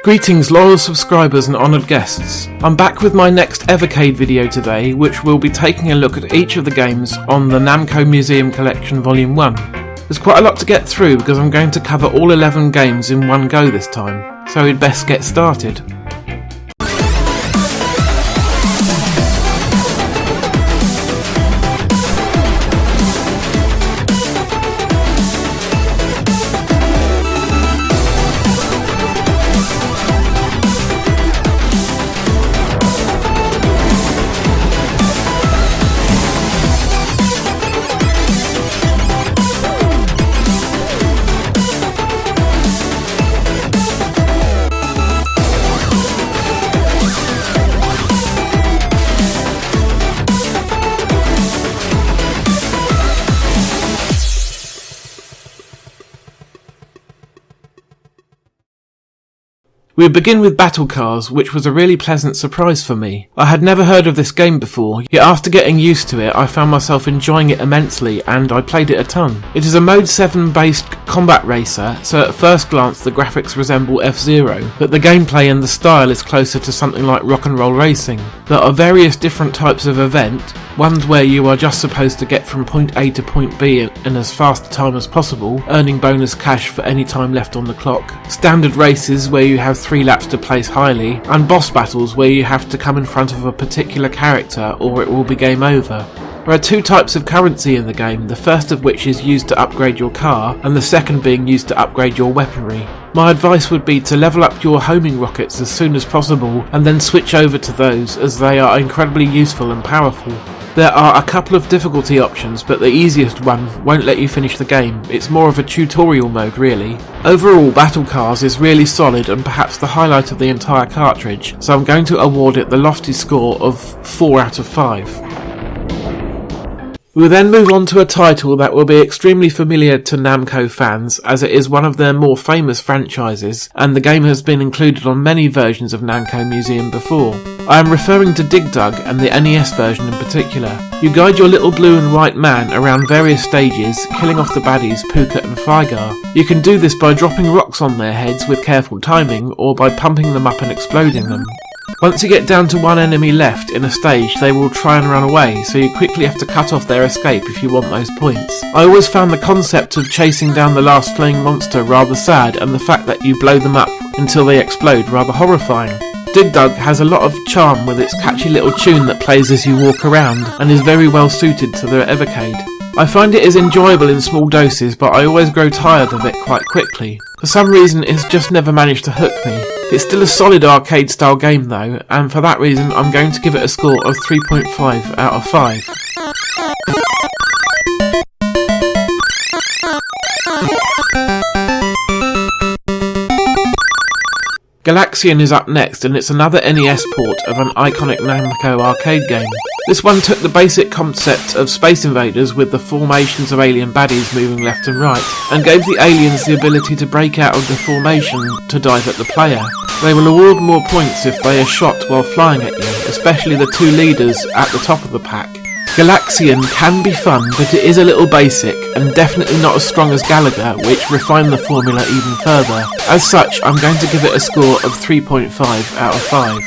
Greetings loyal subscribers and honoured guests. I'm back with my next Evercade video today, which will be taking a look at each of the games on the Namco Museum Collection Volume 1. There's quite a lot to get through because I'm going to cover all 11 games in one go this time, so we'd best get started. We begin with Battle Cars, which was a really pleasant surprise for me. I had never heard of this game before, yet after getting used to it I found myself enjoying it immensely and I played it a ton. It is a Mode 7 based combat racer, so at first glance the graphics resemble F-Zero, but the gameplay and the style is closer to something like rock and roll racing. There are various different types of event, ones where you are just supposed to get from point A to point B in as fast a time as possible, earning bonus cash for any time left on the clock, standard races where you have 3 laps to place highly, and boss battles where you have to come in front of a particular character or it will be game over. There are 2 types of currency in the game, the first of which is used to upgrade your car, and the second being used to upgrade your weaponry. My advice would be to level up your homing rockets as soon as possible and then switch over to those, as they are incredibly useful and powerful. There are a couple of difficulty options, but the easiest one won't let you finish the game. It's more of a tutorial mode really. Overall, Battle Cars is really solid and perhaps the highlight of the entire cartridge, so I'm going to award it the lofty score of 4 out of 5. We will then move on to a title that will be extremely familiar to Namco fans, as it is one of their more famous franchises, and the game has been included on many versions of Namco Museum before. I am referring to Dig Dug and the NES version in particular. You guide your little blue and white man around various stages, killing off the baddies Puka and Fygar. You can do this by dropping rocks on their heads with careful timing, or by pumping them up and exploding them. Once you get down to one enemy left in a stage, they will try and run away, so you quickly have to cut off their escape if you want those points. I always found the concept of chasing down the last fleeing monster rather sad, and the fact that you blow them up until they explode rather horrifying. Dig Dug has a lot of charm with its catchy little tune that plays as you walk around, and is very well suited to the Evercade. I find it is enjoyable in small doses, but I always grow tired of it quite quickly. For some reason it's just never managed to hook me. It's still a solid arcade style game though, and for that reason I'm going to give it a score of 3.5 out of 5. Galaxian is up next, and it's another NES port of an iconic Namco arcade game. This one took the basic concept of Space Invaders with the formations of alien baddies moving left and right, and gave the aliens the ability to break out of the formation to dive at the player. They will award more points if they are shot while flying at you, especially the 2 leaders at the top of the pack. Galaxian can be fun, but it is a little basic, and definitely not as strong as Galaga, which refined the formula even further. As such, I'm going to give it a score of 3.5 out of 5.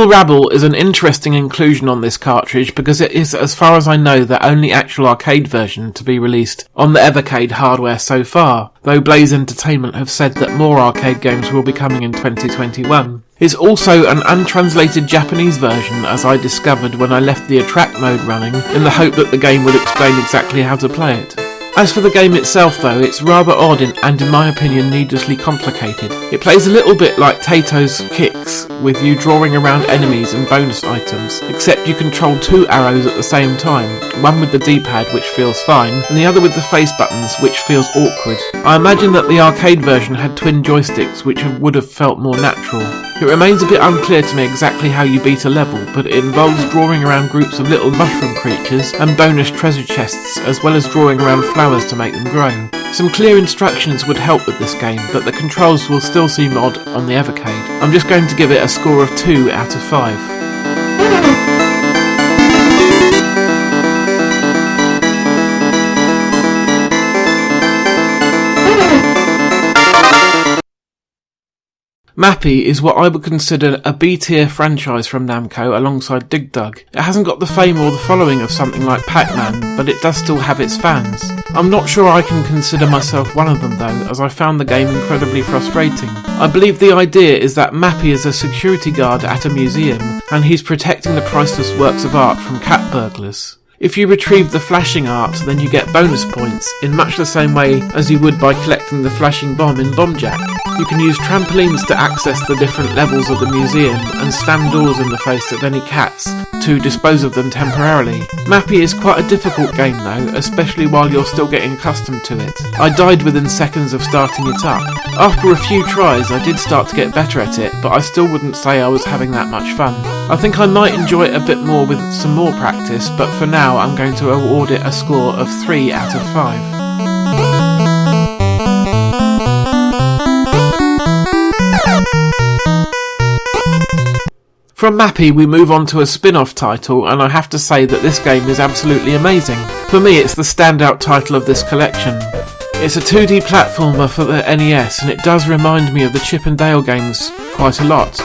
Rabble is an interesting inclusion on this cartridge because it is, as far as I know, the only actual arcade version to be released on the Evercade hardware so far, though Blaze Entertainment have said that more arcade games will be coming in 2021. It's also an untranslated Japanese version, as I discovered when I left the Attract mode running, in the hope that the game would explain exactly how to play it. As for the game itself though, it's rather odd and in my opinion needlessly complicated. It plays a little bit like Tato's Kicks, with you drawing around enemies and bonus items, except you control 2 arrows at the same time, one with the D-pad which feels fine, and the other with the face buttons which feels awkward. I imagine that the arcade version had twin joysticks which would have felt more natural. It remains a bit unclear to me exactly how you beat a level, but it involves drawing around groups of little mushroom creatures and bonus treasure chests, as well as drawing around flowers to make them grow. Some clear instructions would help with this game, but the controls will still seem odd on the Evercade. I'm just going to give it a score of 2 out of 5. Mappy is what I would consider a B-tier franchise from Namco alongside Dig Dug. It hasn't got the fame or the following of something like PacMan, but it does still have its fans. I'm not sure I can consider myself one of them though, as I found the game incredibly frustrating. I believe the idea is that Mappy is a security guard at a museum, and he's protecting the priceless works of art from cat burglars. If you retrieve the flashing art, then you get bonus points, in much the same way as you would by collecting the flashing bomb in Bomb Jack. You can use trampolines to access the different levels of the museum and slam doors in the face of any cats to dispose of them temporarily. Mappy is quite a difficult game though, especially while you're still getting accustomed to it. I died within seconds of starting it up. After a few tries I did start to get better at it, but I still wouldn't say I was having that much fun. I think I might enjoy it a bit more with some more practice, but for now I'm going to award it a score of 3 out of 5. From Mappy we move on to a spin-off title, and I have to say that this game is absolutely amazing. For me it's the standout title of this collection. It's a 2D platformer for the NES, and it does remind me of the Chip and Dale games quite a lot.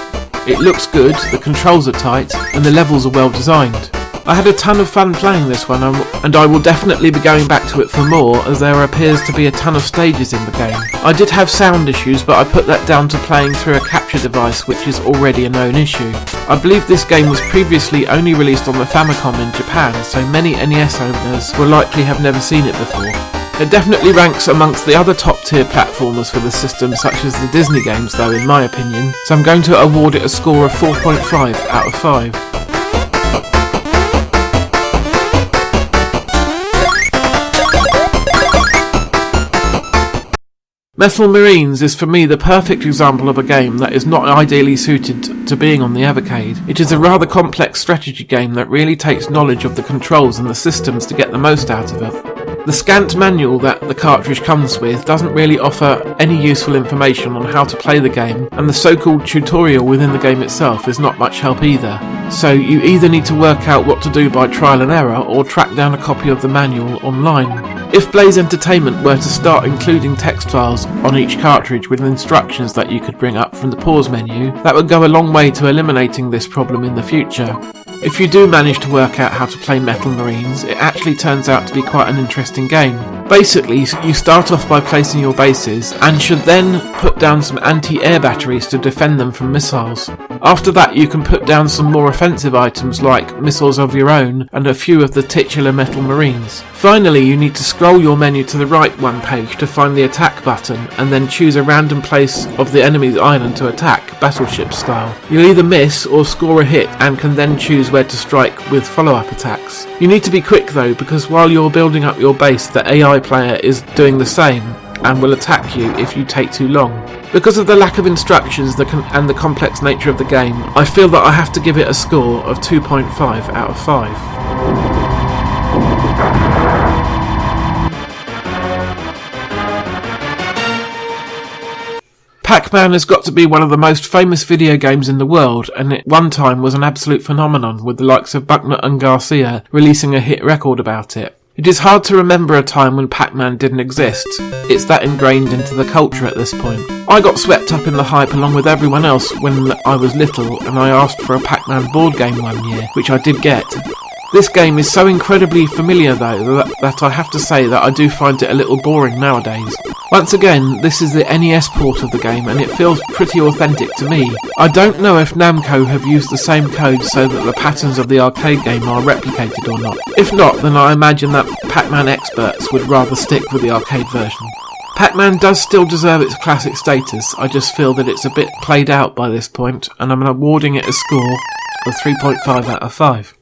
It looks good, the controls are tight, and the levels are well designed. I had a ton of fun playing this one, and I will definitely be going back to it for more, as there appears to be a ton of stages in the game. I did have sound issues, but I put that down to playing through a capture device, which is already a known issue. I believe this game was previously only released on the Famicom in Japan, so many NES owners will likely have never seen it before. It definitely ranks amongst the other top tier platformers for the system, such as the Disney games though, in my opinion, so I'm going to award it a score of 4.5 out of 5. Metal Marines is for me the perfect example of a game that is not ideally suited to being on the Evercade. It is a rather complex strategy game that really takes knowledge of the controls and the systems to get the most out of it. The scant manual that the cartridge comes with doesn't really offer any useful information on how to play the game, and the so-called tutorial within the game itself is not much help either. So you either need to work out what to do by trial and error, or track down a copy of the manual online. If Blaze Entertainment were to start including text files on each cartridge with instructions that you could bring up from the pause menu, that would go a long way to eliminating this problem in the future. If you do manage to work out how to play Metal Marines, it actually turns out to be quite an interesting game. Basically, you start off by placing your bases, and should then put down some anti-air batteries to defend them from missiles. After that you can put down some more offensive items like missiles of your own and a few of the titular Metal Marines. Finally, you need to scroll your menu to the right one page to find the attack button, and then choose a random place of the enemy's island to attack, battleship style. You'll either miss or score a hit, and can then choose where to strike with follow-up attacks. You need to be quick though, because while you're building up your base, the AI player is doing the same and will attack you if you take too long. Because of the lack of instructions and the complex nature of the game, I feel that I have to give it a score of 2.5 out of 5. PacMan has got to be one of the most famous video games in the world, and at one time was an absolute phenomenon, with the likes of Buckner and Garcia releasing a hit record about it. It is hard to remember a time when PacMan didn't exist. It's that ingrained into the culture at this point. I got swept up in the hype along with everyone else when I was little, and I asked for a PacMan board game one year, which I did get. This game is so incredibly familiar though that I have to say that I do find it a little boring nowadays. Once again, this is the NES port of the game, and it feels pretty authentic to me. I don't know if Namco have used the same code so that the patterns of the arcade game are replicated or not. If not, then I imagine that PacMan experts would rather stick with the arcade version. PacMan does still deserve its classic status, I just feel that it's a bit played out by this point, and I'm awarding it a score of 3.5 out of 5.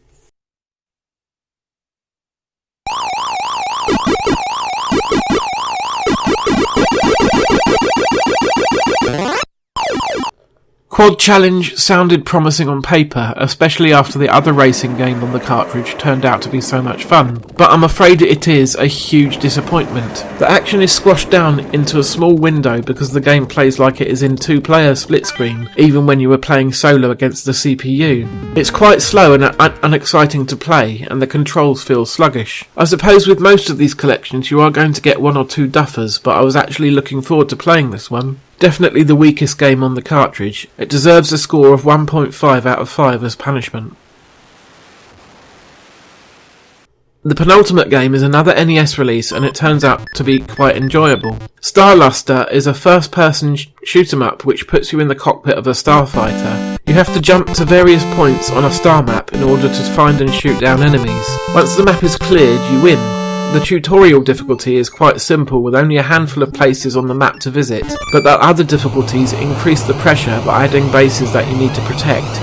Quad Challenge sounded promising on paper, especially after the other racing game on the cartridge turned out to be so much fun, but I'm afraid it is a huge disappointment. The action is squashed down into a small window because the game plays like it is in two-player split screen, even when you are playing solo against the CPU. It's quite slow and unexciting to play, and the controls feel sluggish. I suppose with most of these collections you are going to get one or two duffers, but I was actually looking forward to playing this one. Definitely the weakest game on the cartridge. It deserves a score of 1.5 out of 5 as punishment. The penultimate game is another NES release, and it turns out to be quite enjoyable. Star Lustre is a first-person shoot-'em-up which puts you in the cockpit of a starfighter. You have to jump to various points on a star map in order to find and shoot down enemies. Once the map is cleared, you win. The tutorial difficulty is quite simple, with only a handful of places on the map to visit, but the other difficulties increase the pressure by adding bases that you need to protect.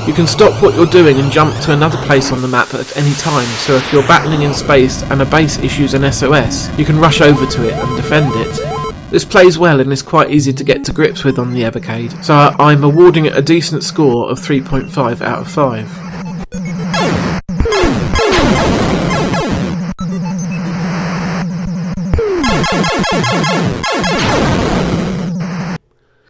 You can stop what you're doing and jump to another place on the map at any time, so if you're battling in space and a base issues an SOS, you can rush over to it and defend it. This plays well and is quite easy to get to grips with on the Evercade, so I'm awarding it a decent score of 3.5 out of 5.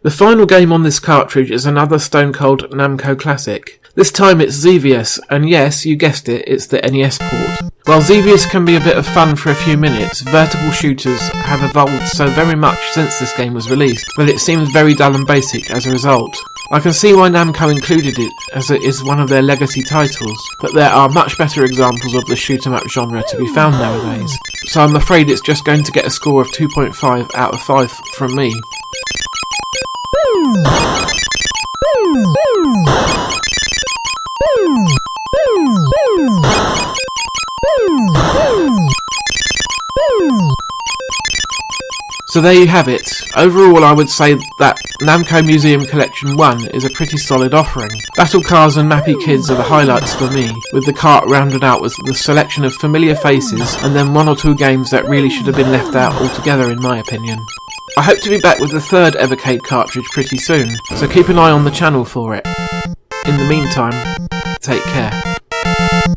The final game on this cartridge is another stone cold Namco classic. This time it's Xevious, and yes, you guessed it, it's the NES port. While Xevious can be a bit of fun for a few minutes, vertical shooters have evolved so very much since this game was released that it seems very dull and basic as a result. I can see why Namco included it, as it is one of their legacy titles, but there are much better examples of the shoot-'em-up genre to be found nowadays, so I'm afraid it's just going to get a score of 2.5 out of 5 from me. So there you have it. Overall, I would say that Namco Museum Collection 1 is a pretty solid offering. Battle Cars and Mappy Kids are the highlights for me, with the cart rounded out with the selection of familiar faces and then one or two games that really should have been left out altogether in my opinion. I hope to be back with the third Evercade cartridge pretty soon, so keep an eye on the channel for it. In the meantime, take care.